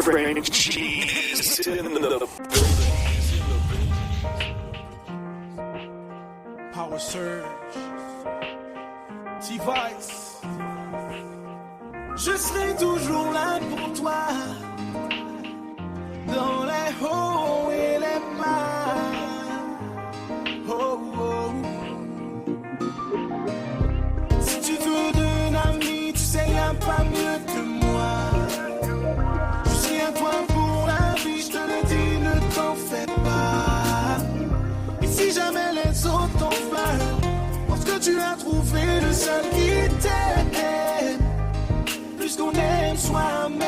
Frenchies in the Power Surge, T-Vice. Je serai toujours là pour toi, dans les hauts et les bas. Oh, oh. Si tu veux d'un ami, tu sais, y'a pas mieux que moi. Je suis à toi pour la vie, je te le dis, ne t'en fais pas. Et si jamais les autres t'enflamment, parce que tu as trouvé le seul qui t'aime, puisqu'on aime soi-même.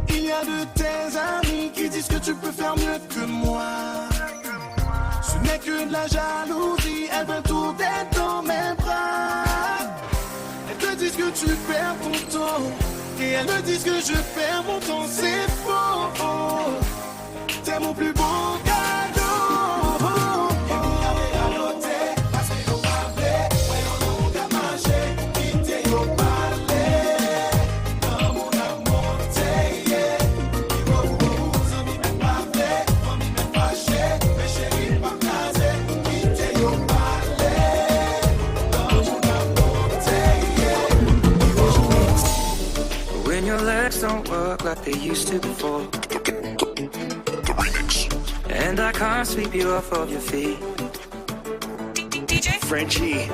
Il y a de tes amis qui disent que tu peux faire mieux que moi. Ce n'est que de la jalousie, elles veulent tout être dans mes bras. Elles te disent que tu perds ton temps, et elles me disent que je perds mon temps, c'est faux. T'es mon plus beau cadeau. When your legs don't work like they used to before, and I can't sweep you off of your feet. DJ Frenchie.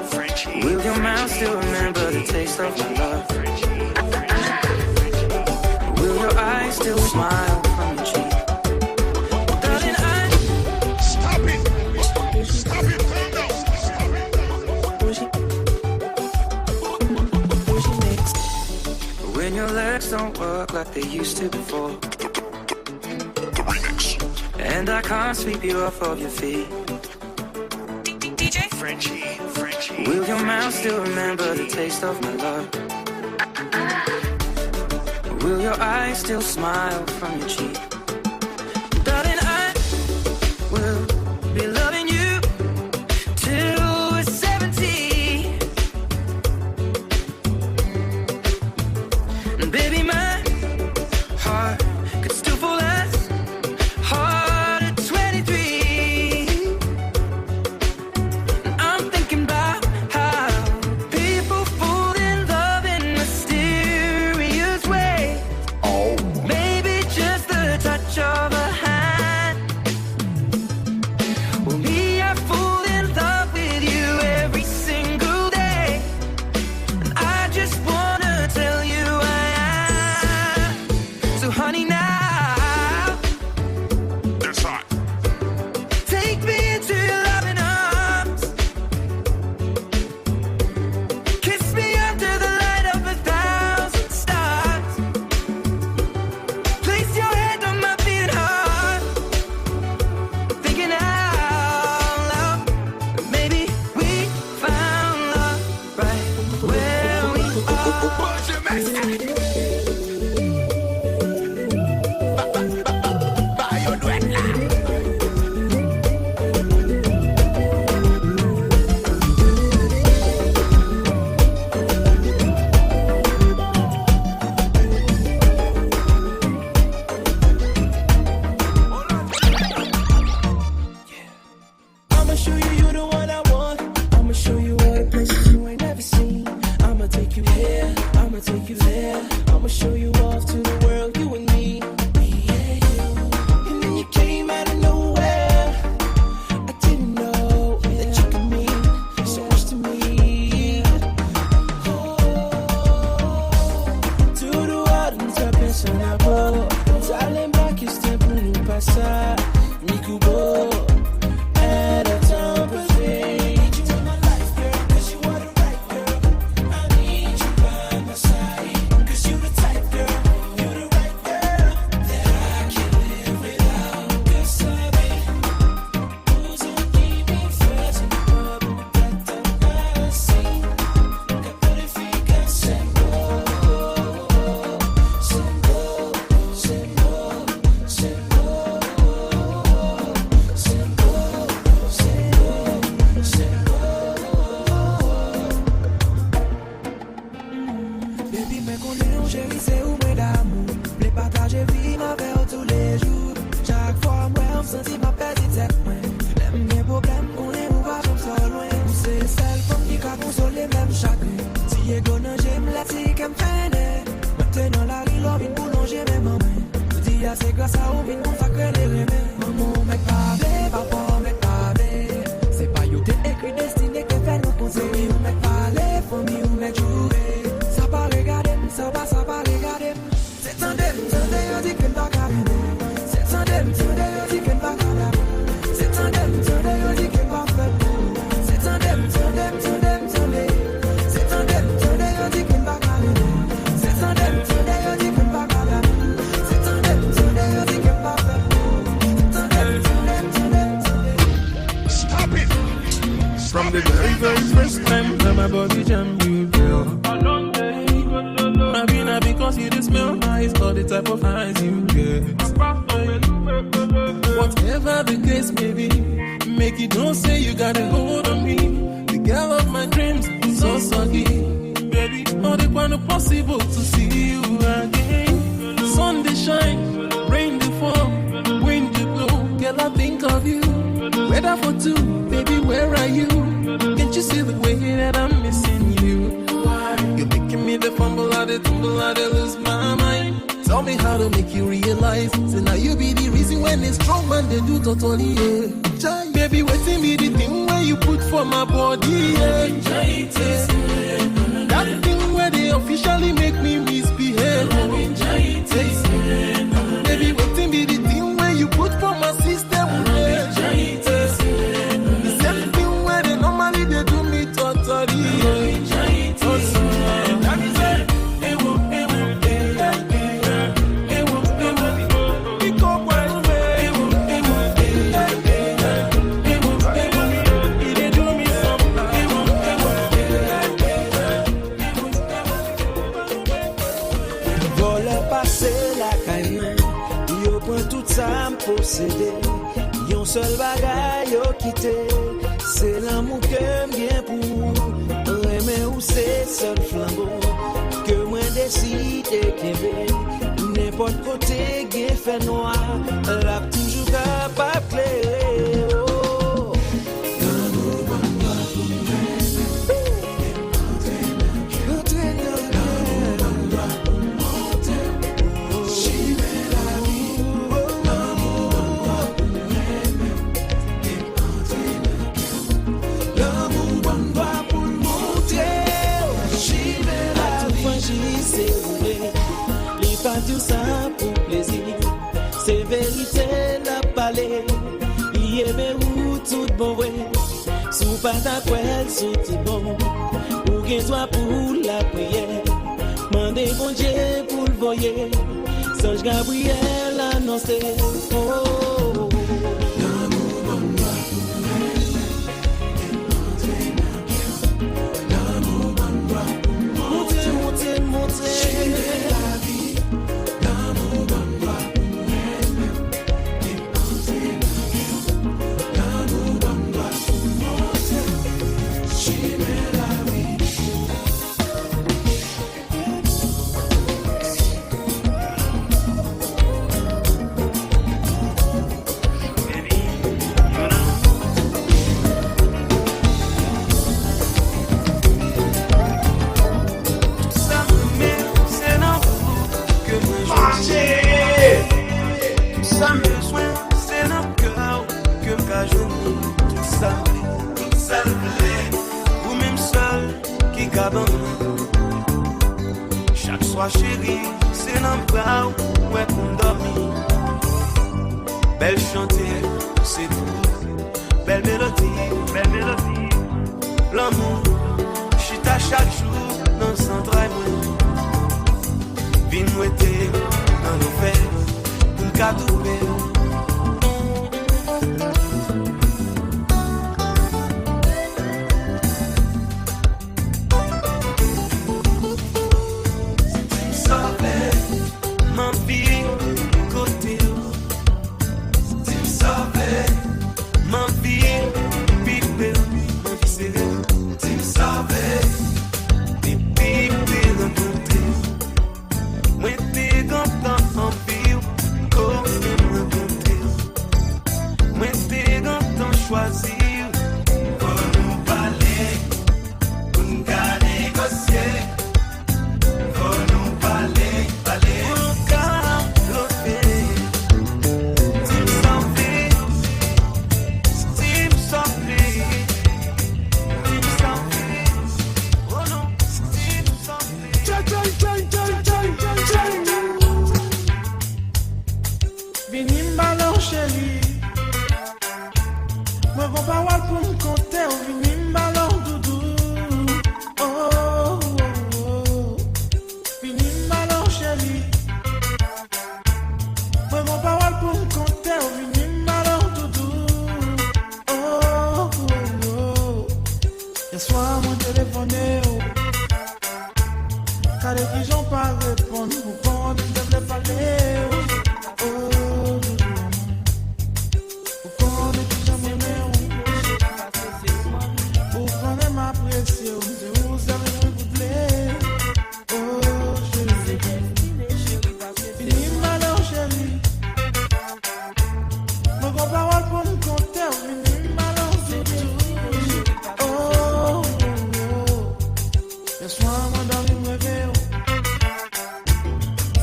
Will your mouth still remember the taste of my love? Will your eyes still smile from your cheek? Darling, Stop it! Calm down! When your legs don't work like they used to before, and I can't sweep you off of your feet. DJ Frenchie. Will your mouth still remember the taste of my love? Will your eyes still smile from your cheek? Darling, I will be loving you till we're 70. And baby, my heart could still fall as hard at 23. And I'm thinking about how people fall in love in mysterious ways. Maybe just the touch of a hand. Well, me, I fall in love with you every single day, and I just wanna tell you I am. So honey, now That's hot. take me into your loving arms. Kiss me under the light of 1,000 stars. Place your hand on my beating heart. Thinking out loud, maybe we found love right where we are. I'ma show you, you the one I want. I'ma show you all the places you ain't never seen. I'ma take you here, I'ma take you there. Baby, mais qu'on est en chérie, c'est où mes d'amour. Les partager vie, ma vers tous les jours. Chaque fois, moi, on me sentit ma petite tête. L'aime mes problèmes, on est où va, j'aime ça loin. C'est celle femme qui a consolé même chacun. Si est gonna, j'aime la tique, qu'elle me fait. Maintenant, la rue, l'homme, il boulanger, mes mamans. Je dis, c'est grâce à vous, il nous fait les remèdes. Maman, mec, parler, papa, mec, parler. C'est pas you, t'es écrit destiné, que fait nos conseils. Famille, ou mec, parler, famille, ou mec, jouer. Ça pas regarder, ça pas regarder. C'est tandem, on dit qu'elle va cariner. C'est tandem, on dit qu'elle va cariner. C'est tandem, on dit qu'elle va faire beau. C'est tandem, c'est tandem, on dit qu'elle va cariner. C'est tandem, on dit qu'elle va cariner. C'est tandem, on dit qu'elle va faire beau. C'est tandem. Stop it. From the very first time that my body jam you, girl. Happy because you just smell nice, all the type of eyes you get. Whatever the case may be, make it don't say you got a hold on me. The girl of my dreams is so soggy. Baby, all the one possible to see you again. Sun they shine, rain they fall, wind they blow. Girl, I think of you. Weather for two, baby, where are you? Can't you see the way that I'm missing you? You're making me the fumble, I the tumble, I the lose my mind. Tell me how to make you realize. So now you be the reason when it's strong man they do totally, yeah. Baby, waiting me the thing where you put for my body, yeah. That thing where they officially make me misbehave. Baby, waiting me the thing where you put for my system, yeah. The same thing where they normally they do me totally, yeah. Ça me posséder, yon seul bagay yo quitté, c'est l'amour que m'gen pour, aimer ou c'est seul flambeau, que moi décide qu'aimer, n'importe côté gen fait noir, l'a toujours capable clairer. Tout ça pour plaisir, c'est vérité la palais. Y aime ou tout bon vrai, sous pas ta poêle, sous tout bon. Ou qu'un soit pour la prière, mandez bon Dieu pour le voyer. Songe Gabriel annoncé. Oh. Chaque soir chérie, c'est l'embrun où est qu'on dormit. Belle chantier, c'est tout. Belle mélodie. L'amour, chita chaque jour dans le centre. Vine mouetter dans nos fesses, pour le cadeau. Car les pigeons pas répondre, pourquoi on ne devrait parler? Oh, pourquoi on ne peut jamais m'aimer? Pourquoi on aime apprécier? C'est où ça me plaît? Oh, chérie, fini malheur, chérie. Nos grands paroles pour nous compter, fini malheur, c'est tout. Oh, laisse-moi m'endormir, me réveiller.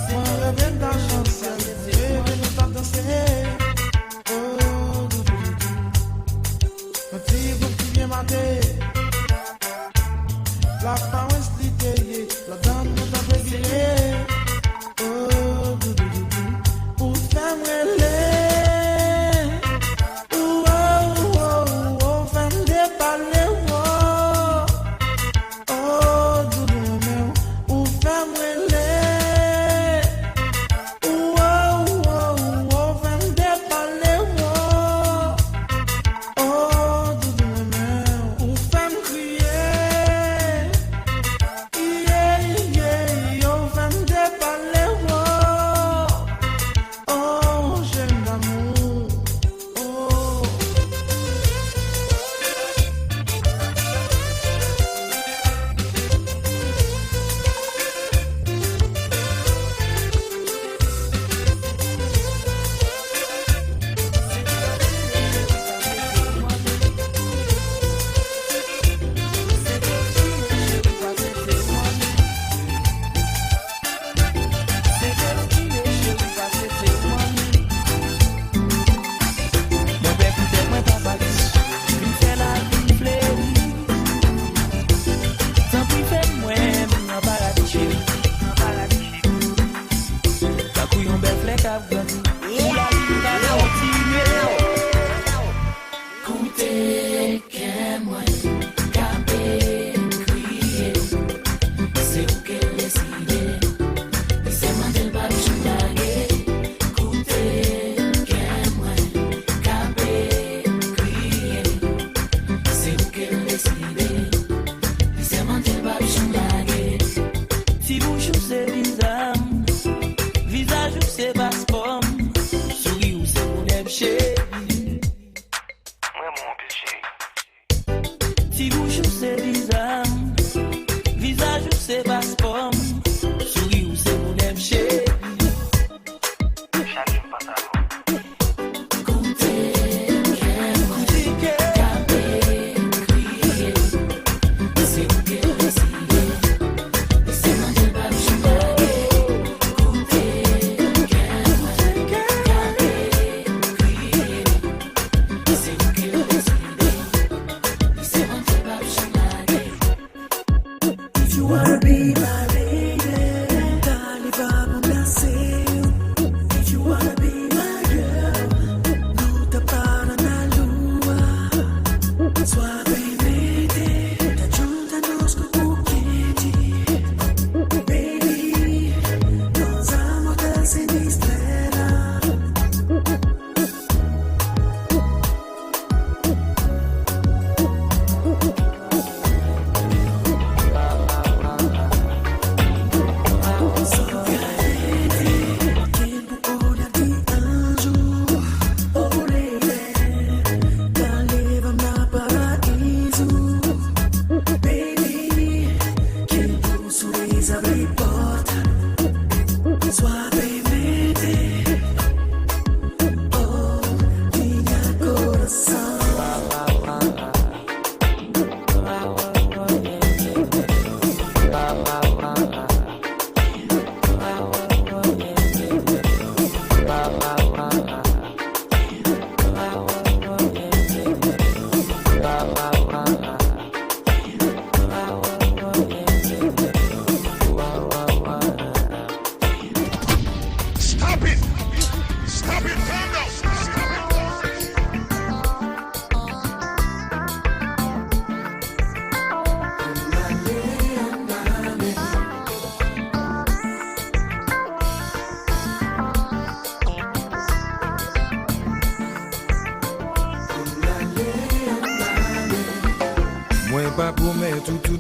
Moi, rêver dans la chance, rêver nous pas danser. Oh, un petit groupe qui vient mater. La parole slitée, la dame nous a brigué. Oh, pour faire mêler.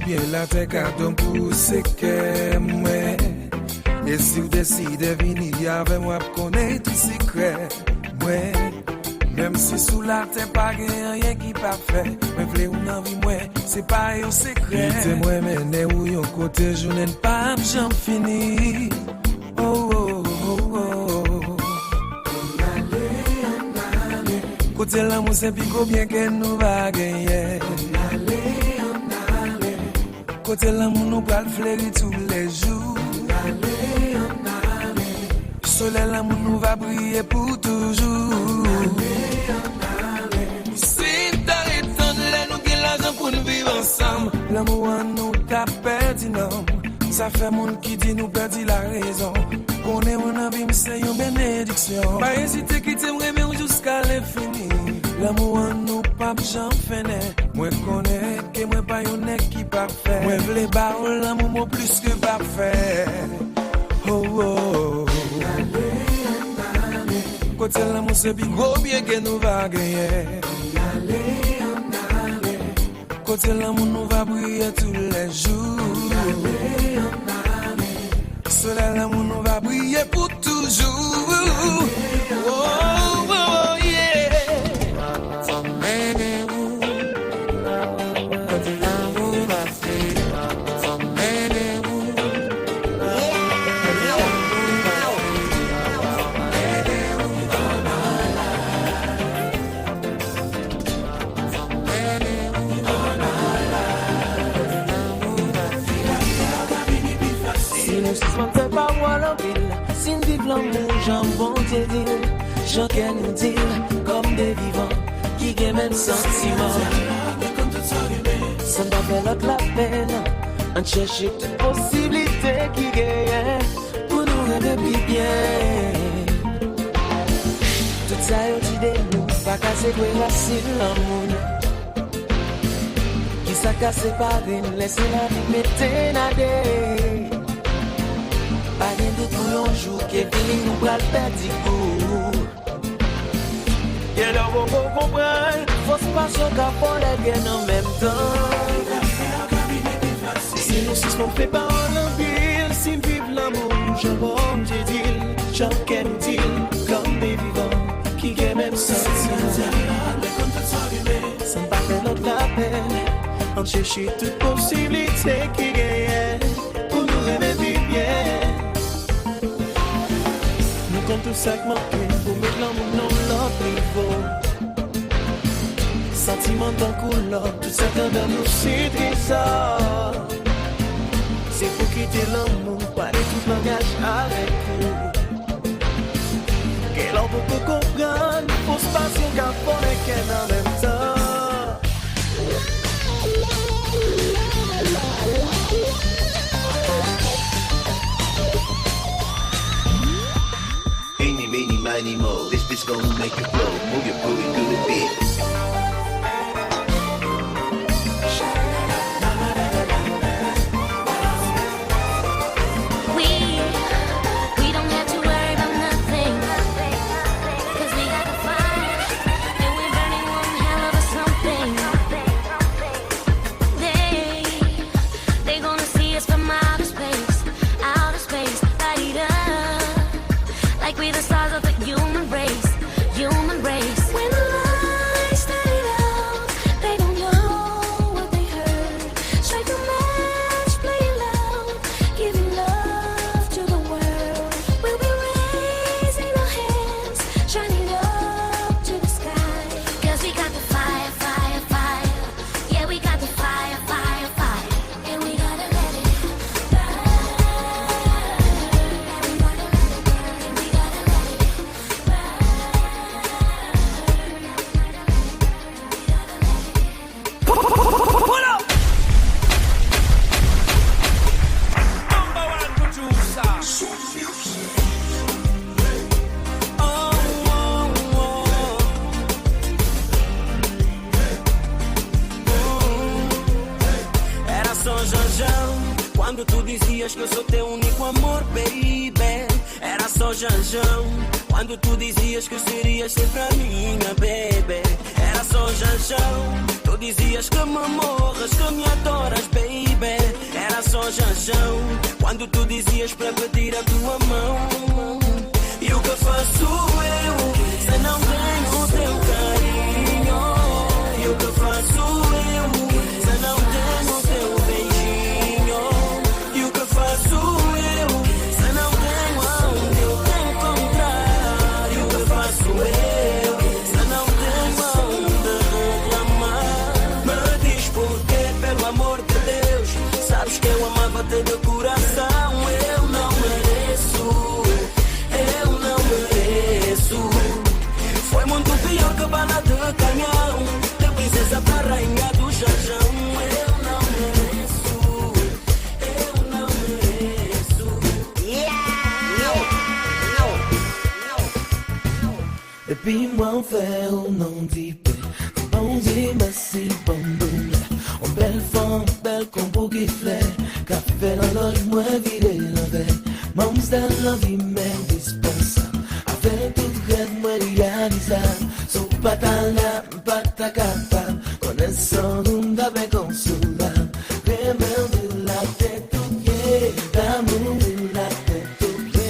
bien la te cadeau pour secret moi. Et si vous décidez de venir avec moi, connaître tout secret moi. Même si sous la terre pas rien qui parfait, mais vle ou nan vie moi, c'est pas un secret. C'est moi mener ou yon côté journée pas j'en fini. Oh oh oh oh. Côté l'amour c'est pico bien que nous va gagner. Côté l'amour nous va fleurir tous les jours. Soleil l'amour nous va briller pour toujours. Pour nous vivre ensemble, l'amour en nous t'a perdu non. Ça fait monde qui dit nous perdu la raison. Qu'on est mon envie, c'est une bénédiction. Pas hésiter quitter moi jusqu'à l'infini. L'amour en nous pas j'en fais. Moi connais que moi pas un nec qui parfait. Moi vle ba l'amour moi plus que parfait. Oh oh. Côté l'amour c'est bien gros bien que nous va gagner. Côté l'amour nous va briller tous les jours. Soleil l'amour nous va briller pour toujours. Oh, oh, yeah. Si on fait pas voir en ville, si on vive l'amour, j'en bon Dieu dire, j'en qu'elle nous dire, comme des vivants, qui gagnent même sentiment. Ça m'a fait l'autre la peine, on cherche toute possibilité qui gagne, pour nous rêver plus bien. Tout ça y'a dit de nous, pas casser quoi racine l'amour. Qui ça casse pas d'une, laissez la vie mettre nader. Pas rien de tout un jour qui est fini, nous pral perdu goût. Et là, vous comprenez, faut se passer qu'à fond les gains en même temps. Si nous suspendons fait pas en ville, si nous vivons l'amour, je vois, j'ai dit, j'en qu'aime dit, comme des vivants, qui gagnent même sentiment. Ça me fait l'autre la peine, on cherche toute possibilité qui gagne, pour nous rêver bien. Quand tout ça manque, pour mettre l'amour dans l'autre niveau. Sentiment d'un couleur, tout ça dans nous c'est trésor. C'est pour quitter l'amour, parler tout langage avec vous. Quel homme peut comprendre, faut se passer qu'à fond et qu'elle en même temps. Meeny, miny, mo. This bitch gon' make it blow. Move your booty through the beat. We don't have to worry about nothing, 'cause we got the fire, and we're burning one hell of a something. They gonna see us from outer space, light up, like we the stars of the human race. When the lights started out, they don't know what they heard. Strike a match, play it loud, giving love to the world. We'll be raising our hands, shining up to the sky. 'Cause we got the fire, fire, fire. Yeah, we got the fire, fire, fire. And we gotta let it burn. And we gotta let it burn. And we gotta let it burn. Pull up! Number one producer. Era só Janjão, quando tu dizias que eu sou teu único amor, baby. Era só Janjão, quando tu dizias que serias sempre a minha, baby. Era só janjão. Tu dizias que me morres, que me adoras, baby. Era só janjão. Quando tu dizias para pedir a tua mão. E o que faço eu se não tenho o teu carinho? E o que faço eu se não tenho o teu beijinho? E o que faço eu se não tenho aonde eu te encontrar? E o que faço eu se não tenho aonde reclamar? Me diz porquê, pelo amor de Deus. Sabes que eu amava-te de coração. Eu não mereço. Foi muito pior que bala de canhão, de princesa para rainha do janjão. Eu não mereço. Et puis moi on fait au nom d'y paix. On dit merci, bon boum. On belle femme, belle combo qui fait. Café dans l'âge, moi vider l'envers. Monstre la vie m'indispensable. Avec tout rêve, moi réalisable. Sous patala, pata capable. Connaissant nous avec consolable. Remède de la tête au pied. D'amour de la tête au pied.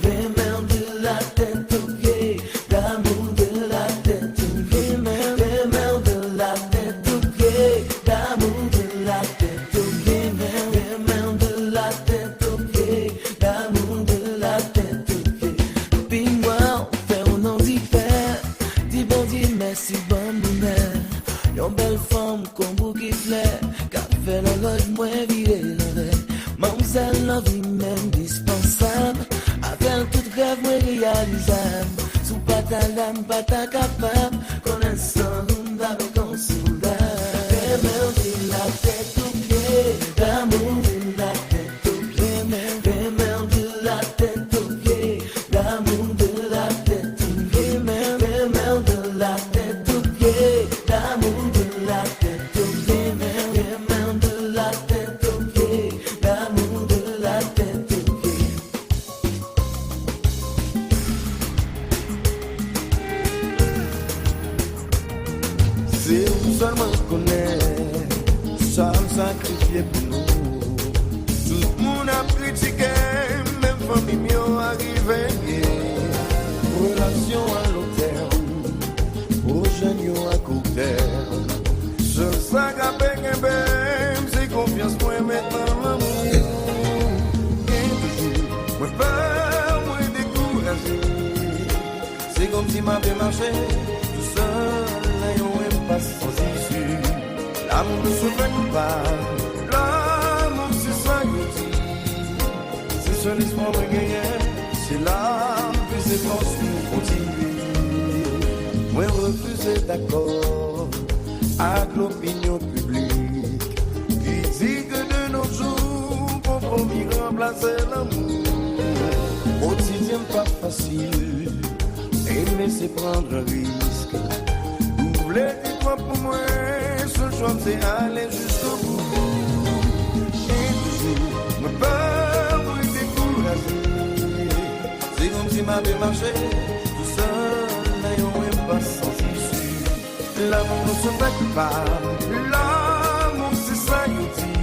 Remède de la tête au pied. D'amour de la tête au pied. Remède de la tête au pied. D'amour de la tête au pied. Remède de la tête au pied. D'amour de la tête au pied. Puis moi, on fait au nom d'y faire. Dis bon, dis merci, bon bonheur. Yon belle femme comme vous qui plaît. Café dans l'âge, moi viré l'envers. Mademoiselle, la vie m'indispensable. Avec tout rêve, moi réalisable. Sous patalame, pata capable. Connaissant nous avec consolable. Remède de la tête au pied. D'amour de la tête au pied. Remède de la tête au pied. D'amour de la tête au pied. Remède de la tête au pied. D'amour de la tête au pied. Remède de la tête au pied. D'amour de la tête au pied. C'est vous seulement connaît, ça me sacrifié pour nous. Tout le monde a critiqué, même famille m'y arrivé. Relation à long terme, projet à court terme. Seul ça qu'a bien, c'est confiance pour maintenant l'amour. Et toujours, moi peur, moi découragé. C'est comme si ma vie marchait tout seul, et on n'aime pas sans issue. L'amour ne se fait pas, l'amour c'est ça que dit. C'est seul espoir de gagner, c'est là que c'est force pour continuer. Moi refuser d'accord avec l'opinion publique qui dit que de nos jours, compromis remplacer l'amour. Quotidien pas facile, aimer c'est prendre un risque. Vous voulez dire quoi pour moi, ce choix c'est aller jusqu'au bout. Et toujours, me peur pour décourager. C'est comme si ma vie marchait tout seul, et on n'aime pas sans issue. L'amour ne se fait pas, l'amour c'est ça que dit.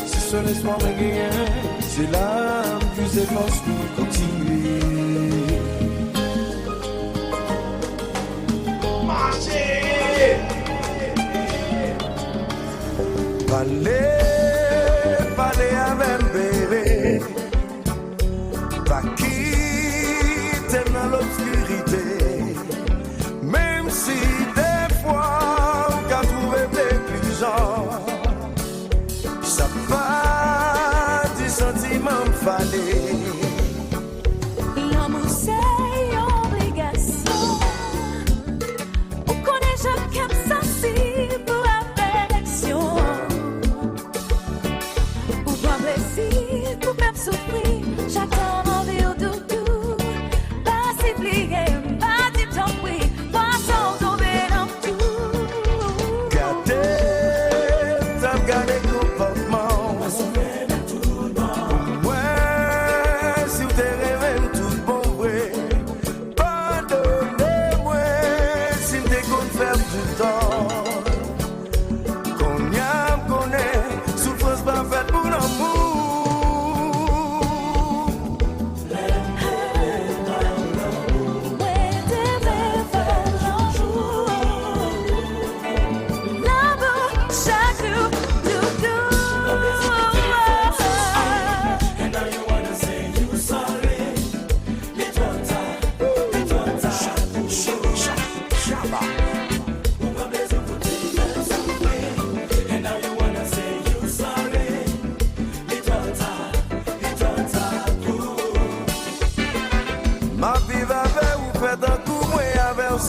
C'est seul espoir de gagner, c'est l'âme plus efforce pour continuer. Parlez avec bébé, pas quitter dans l'obscurité, même si des fois on peut trouver déclusion, ça pas du sentiment fallait. L'amour c'est obligation. On connaît chacun sensible pour affection. Pour voir plaisir, pour même souffrir, chacun envie au doudou. Pas si plié, pas dit tant oui, pas sans tomber dans tout. Gardez comportement. Ouais, si vous te rêvez tout bon vrai, pardonnez-moi si vous te compte faire du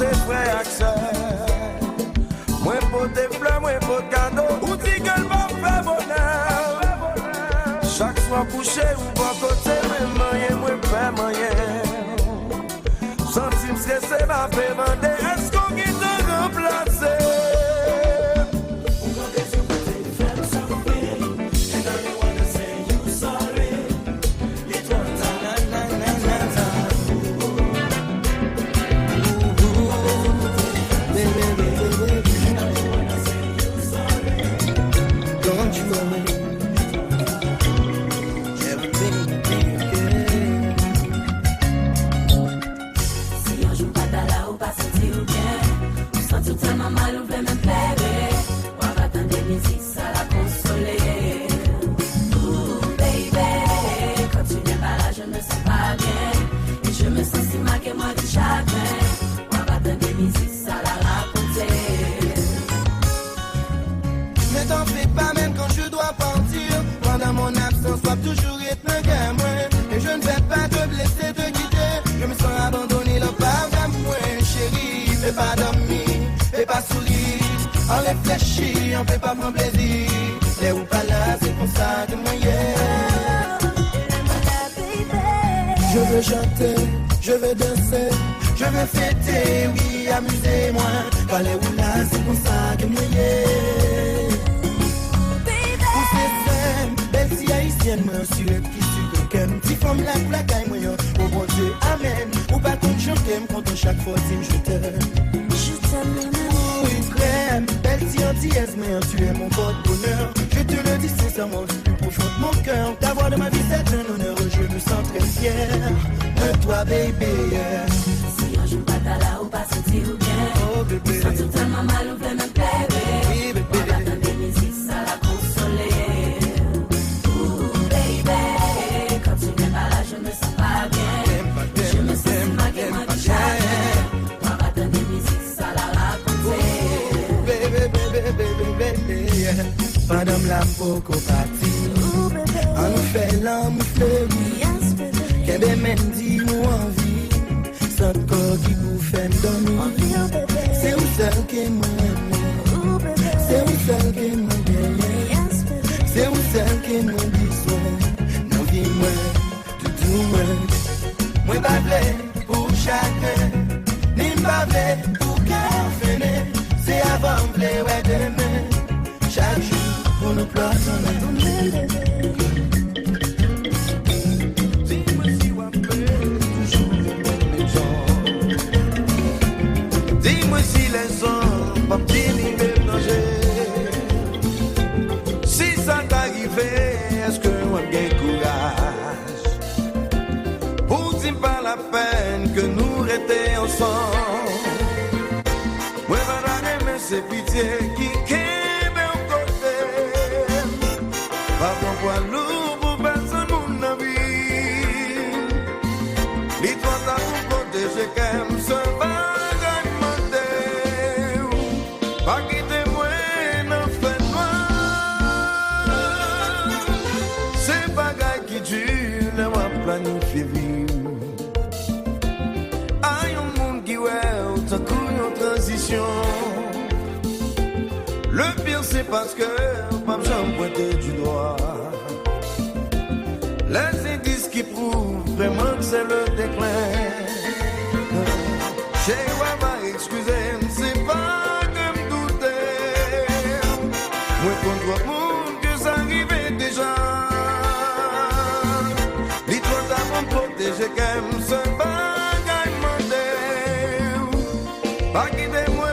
c'est frère accès. Moi pour des fleurs, moi pour des cadeaux, ou dit que le bon fait bonheur. Chaque soir couché ou bon côté, moi fait moyen. Sentime stressé, m'a fait bander, est-ce qu'on qui te remplace? Mais t'en fais pas, même quand je dois partir. Pendant mon absence, dois toujours être un gamin. Et je ne vais pas te blesser, te quitter. Je me sens abandonné, le pas moi, chérie. Fais pas dormir, fais pas sourire. En réfléchir, on fait pas prendre plaisir. Les ou pas là, c'est pour ça que moi, Je veux chanter, je veux danser, je veux fêter, oui, amusez-moi. Parlez ou là, c'est pour ça que moi, Pour ces femmes, belle si haïtienne, moi, sur le petit sucre, qu'un petit femme là, pour la caille, moi, oh bon Dieu, amen. Ou pas qu'on chanter, quand chaque fois, je t'aime. Je t'aime, oui, crème, belle si antillaise, mais tu es mon porte-bonheur. Je te le dis sincèrement, du plus profond de mon cœur. Ta voix de ma vie, c'est un honneur, je me sens très fier de toi, baby. Si un jour pas t'as là ou pas sentir ou bien, Oh, bébé. sans tout tellement mal ou bien même pleurer. Oui, bébé. On va attendre des musiques, ça la consoler. Ouh, baby, quand tu viens par là, je me sens pas bien. Je me sens si mal que moi du jamais. On va attendre des musiques, ça la raconter. Baby, baby, baby, baby. Madame la poco parti. On nous fait l'amour fleuri. Qu'elle même dit nous envie. Sans corps qui vous fait dormir. C'est où seul qui m'aime. C'est où seul qui m'aime. C'est où seul qui m'aime. Non, dis-moi, tout moi. Moi, pas pour chacun. Ni pas pour qu'un fêne. C'est avant blé, ouais, demain. Chaque jour, pour nous ploisonner. Dis-moi si on fait toujours les mêmes gens. Dis-moi si les hommes pas venir mélanger. Si ça t'arrivait, est-ce que on a bien courage? Pour dire pas la peine que nous restions ensemble. Ouais, madame, mais c'est pitié qui pas mon poids lourd pour personne mon avis. Dis-toi ça pour protéger qu'aime ce bagage monté. Pas quitter moi, n'en fais noir. C'est bagage qui dure, ne m'a planifié vivre. Aïe, un monde qui ouais, t'as couru en transition. Le pire c'est parce que pas besoin de pointer du doigt. Les indices qui prouvent vraiment que c'est le déclin. Chez Wama, excusez, c'est pas que me douter. Moi contre tout le monde que ça arrivait déjà. Dis-toi t'as pour protéger qu'aime ce bagage monté. Pas quitter moi.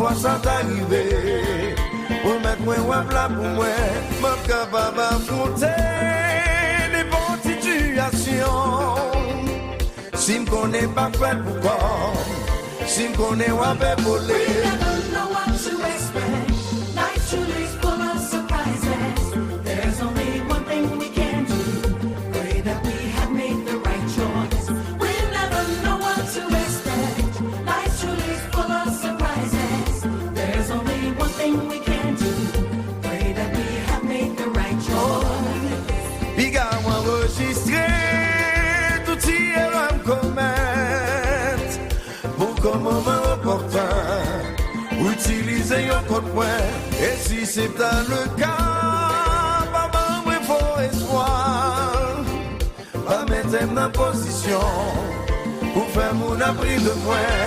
fois ça t'arrive, pour mettre moi ou plat pour moi, je capable d'affronter les bonnes situations. Si je ne connais pas fait pourquoi, si je connais où avec voler. We never know what to expect. Life truly is full of surprises. There's only one thing we can do. Pray that we have made the right choice. We never know what to expect. Life truly is full of surprises. There's only one thing we can do. Pray that we have made the right choice. Biga enregistré tout y est un commettre pour qu'au moment opportun utiliser un code point. Et si c'est dans le cas, maman, il faut espoir. Pas mettre dans position pour faire mon abri de point.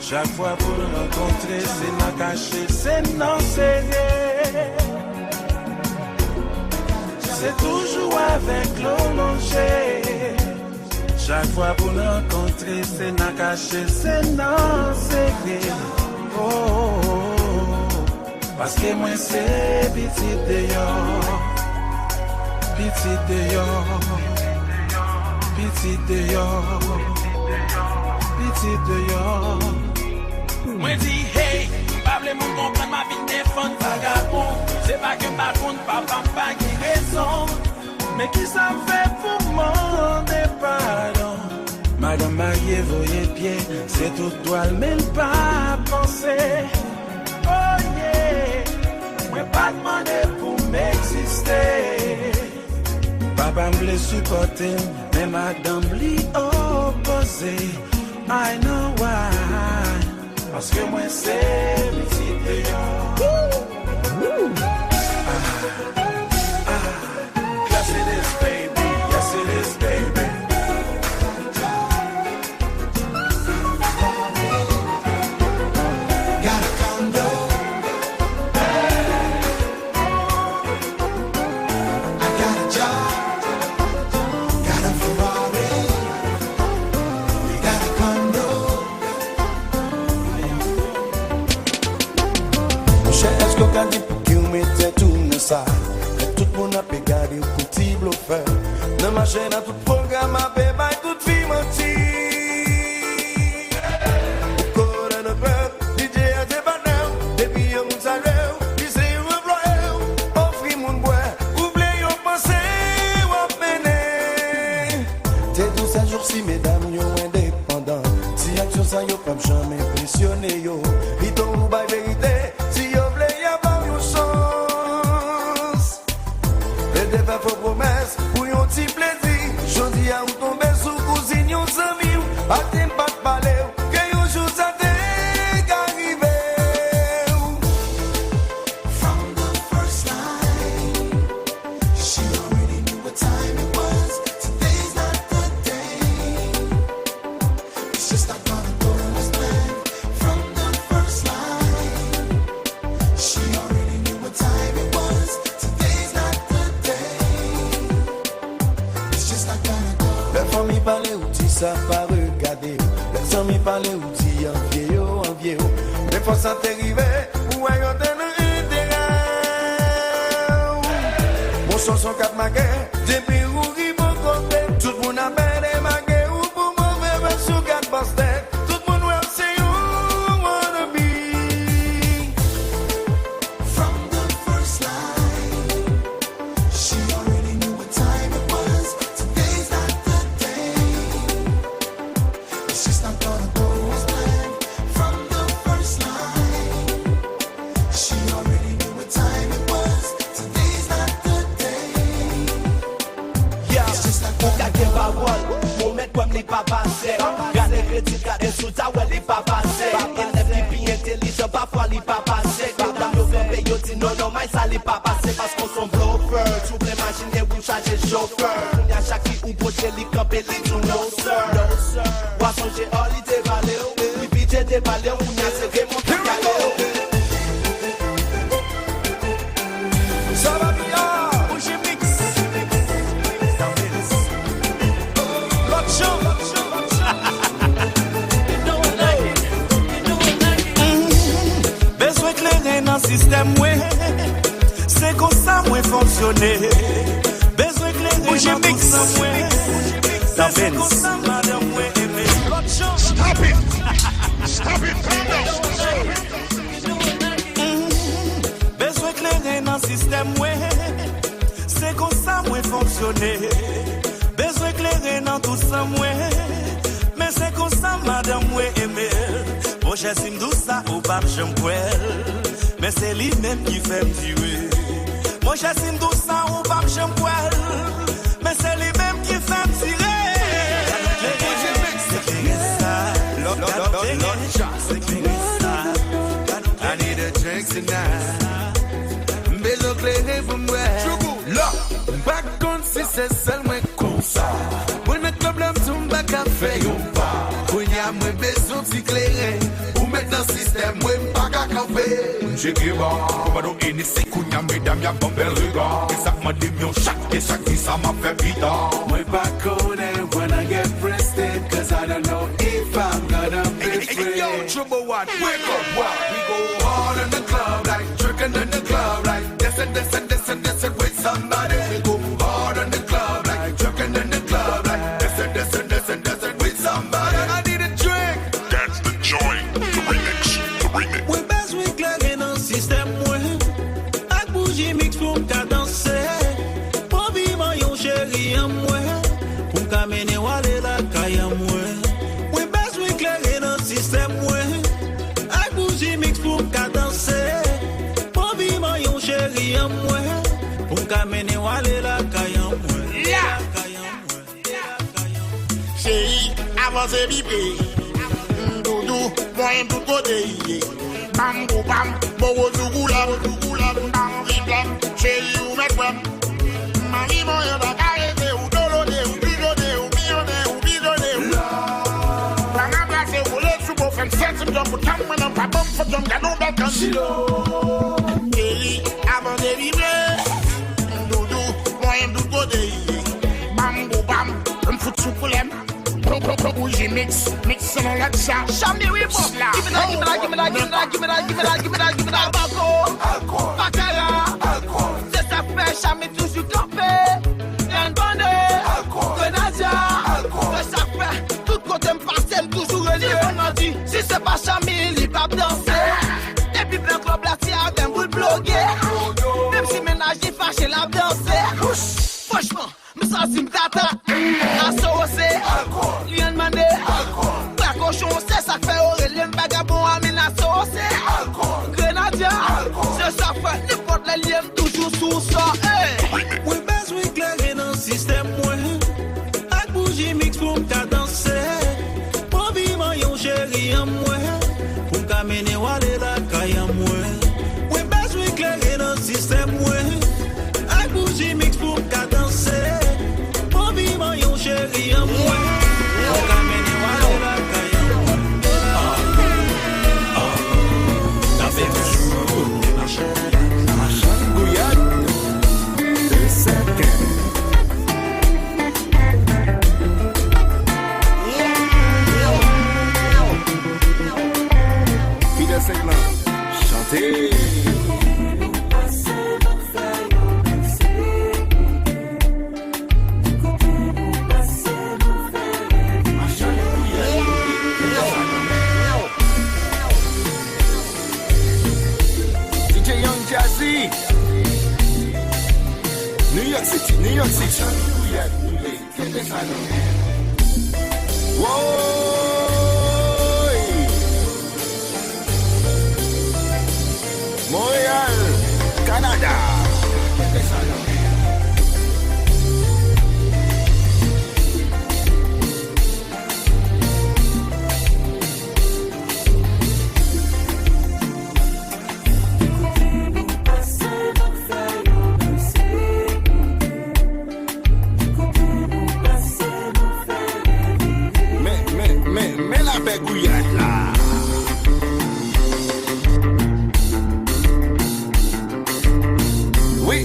Chaque fois pour le rencontrer, c'est n'a caché, c'est non serré. C'est toujours avec l'eau manger. Chaque fois pour le rencontrer, c'est n'a caché, c'est non serré. Oh, oh, oh. Parce que moi c'est petit dehors, petit dehors, petit dehors, petit dehors. Moi dis hey, pas vle moun comprendre ma vie défendre vagabond. C'est pas que ma compte papa pas qui raison. Mais qui ça fait pour demander pardon? Madame mariée, voyez pied, c'est tout toile, mais pas penser. Oh yeah, Mwen pa demande pou m'exister. Papa m'ble supporter, mais madame li opposé. I know why. Parce que moi c'est petit yes it is baby, yes it is baby. Got a condo, I got a job, got a Ferrari, we got a condo. Est-ce qu'on a dit pour qu'il mette tout ça? Tout le monde a pégardé au petit bluffeur. Dans ma chaîne, à tout programme, à bébé, toute fille mentie. Au corps de nos peurs, DJ a des bananes, des billets mon salaire, qui c'est un employeur. Offrir mon bois, oubliez yon pensée, ou à peine. T'es tous ces jours-ci, mesdames, yon indépendants. Si action ça, yon pas jamais impressionné, yo. Ils t'ont pas vérité. Faux promesses, pour yon petit plaisir. Jodi a ou tomber sous cousine, yon zami ou. A t'aime pas de parler, que yon jour ça t'est arrivé. From the first night, she already knew what time it was. Today's not the day. It's just not gonna go as planned. From the first night, she already knew what time it was. Today's not the day. It's just not gonna go. La famille parle ou dit ça pas regarder. La famille parle ou dit envier yo, envier yo. Mais faut ça t'arriver, ou ayon t'en intérêt. Mon son son 4 maguets, depuis ou rive au côté. Tout le monde appelle les maguets ou pour mauvais même sous 4 bastet. Tout le monde ouais c'est you wanna be. From the first light, she already knew what time it was. Today's not the day. It's just not gonna go as planned. From the first light, she already knew what time it was. Today's not the day. Yeah, It's just not ou gonna ka gen go. parol, ou met comme li pa pase. Gade kritik, gade souta, ouais li pa pase. Elève li pi intelligent, parfois li pa pase. Madame yo veut yo di non, non, mais ça li pa pase. Parce qu'on son bluffeur, tu peux imaginer ou charger chauffeur. On y a chaque qui ou poche li campé li tout no sir. Poisson j'ai all ite valé, li pije de valé, ou y a serré mon calé. Ça va bien. Bougie mix. L'autre show. Besoin clairer dans le système, ouais. C'est comme ça, moi, fonctionner. Besoin clairer dans le système, ouais. C'est comme ça, madame, ouais, aimer. Stop it! Stop it! Calm down! Besoin clairer dans le système, ouais. C'est comme ça, moi, fonctionner. Besoin clairer dans tout ça, ouais. Mais c'est comme ça, madame, ouais, aimer. Mon cher sim douce, ou pas j'aime. Mais c'est lui-même qui fait me tuer. Mon cher sim douce, ou pas j'aime. Mais c'est lui-même qui fait me tirer. C'est clair ça. C'est clair ça. I need a drink tonight. Besoin clairer pour moi. Là, pas contre si c'est seulement comme ça. Pour notre problème, tout le monde a fait un pas. Pour y a moins besoin de s'éclairer. Ou mettre dans le système, moi, pas qu'à camper. J'ai qui va, comme dans une seconde, y'a mesdames, y'a bon bel regard. Et ça m'a dit, chaque vie, ça m'a fait pita. Moi pas connaître when I get breasted, cause I don't know if I'm gonna be free. Yo, trouble one, wake up, what? We go hard in the club, like drinking in the club, like this and this and this and this and with somebody. We go hard in the club, like drinking in the club, like this and this and this and this and with somebody. I need a drink. That's the joint, the remix, the remix. Oui, besoin clairer dans le système, ouais. Ak bougie mix pour m'ka danser. Pour vivre yon chéri en moi. Pour m'ka mener wale la caille en moi. Oui, besoin clairer dans le système, ouais. Ak bougie mix pour m'ka danser. Pour vivre yon chéri chérie en moi. Pour m'amener aller la caille en moi. Chérie, avancez bibé. Doudou, moi un tout côté. Bam, bam, bobo, zougoula, bam, bam, chérie, ou met bam. Mami, moi un bagarre, ou dolone, ou bidonne, ou bidonne, ou bidonne. La main placée, vous l'êtes sous vos femmes, c'est un job, autant que mon pas bon, faut donc gagner un bel chérie, avancez bibé. Doudou, moi un tout côté. Bam, bam, un foot sous problème. Bougie mix on like ça. Chambi oui bon. Give me that. Tabaco, bacala, c'est ça fait chambi toujours campé. Rien bonne, Grenadia, c'est ça fait tout côté me passe toujours relié. On a dit si c'est pas chambi, il va danser. Et puis plein club là tiens ben vous bloguer. Même si ménage il fâché la danser. Franchement. Ça c'est m'tata, la sauce, lien demandé, la cochon, c'est ça fait aurélie, vagabond, amène la sauce, Grenadier, c'est ça fait n'importe les liens, toujours sous ça, Oui, bas, oui, clair, dans le système, moi, avec bougie mix pour m'ta danser, pour vivre yon chéri en moi, pour m'amener aller la caille en moi. Oui, bas, oui, clair, dans le système, moi, avec bougie mix pour m'ta danser. Yon chéri en moi, on camène aller la caille en moi. Ça fait toujours ma chérie, Gouillade, 2 secondes. Fidèle segment, chantez. New York City. Whoa. Montréal, Canada. Oui.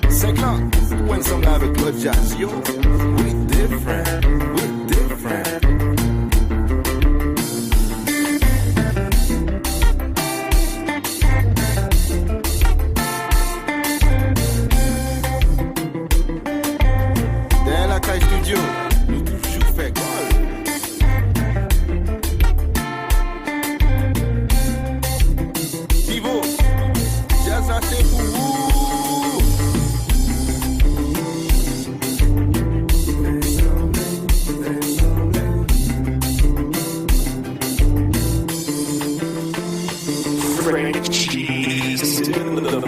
C'est quand when some have a good jazz, yo, we different. Dans la cage studio, nous toujours fait goal. Vivo, jazz à c'est pour vous. French cheese to the